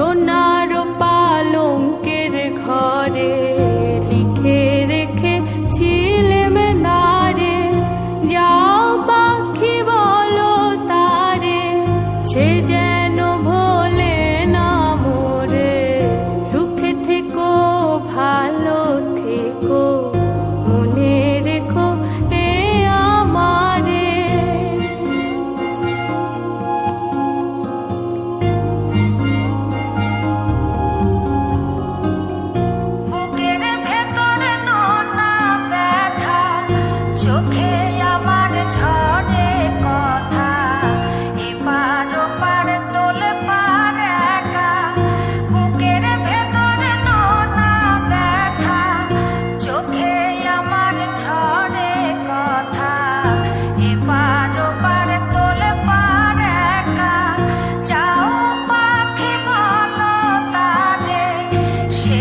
সোনার পালঙ্কের ঘরে লিখে রেখেছিলেম নারে, যাও পাখি বলো তারে, সে যেন ভোলে না মোরে। সুখে থেকো ভালো থেকো, মনে রেখো এ আমারে। বুকের ভেতর নোনা ব্যথা, চোখে আমার ঝরে কথা, এপার ওপার তোলে পার একা। বুকের ভেতর নোনা ব্যথা, চোখে আমার ঝরে কথা, এপার ওপার তোলে পার একা। যাও পাখি বলো তারে, সে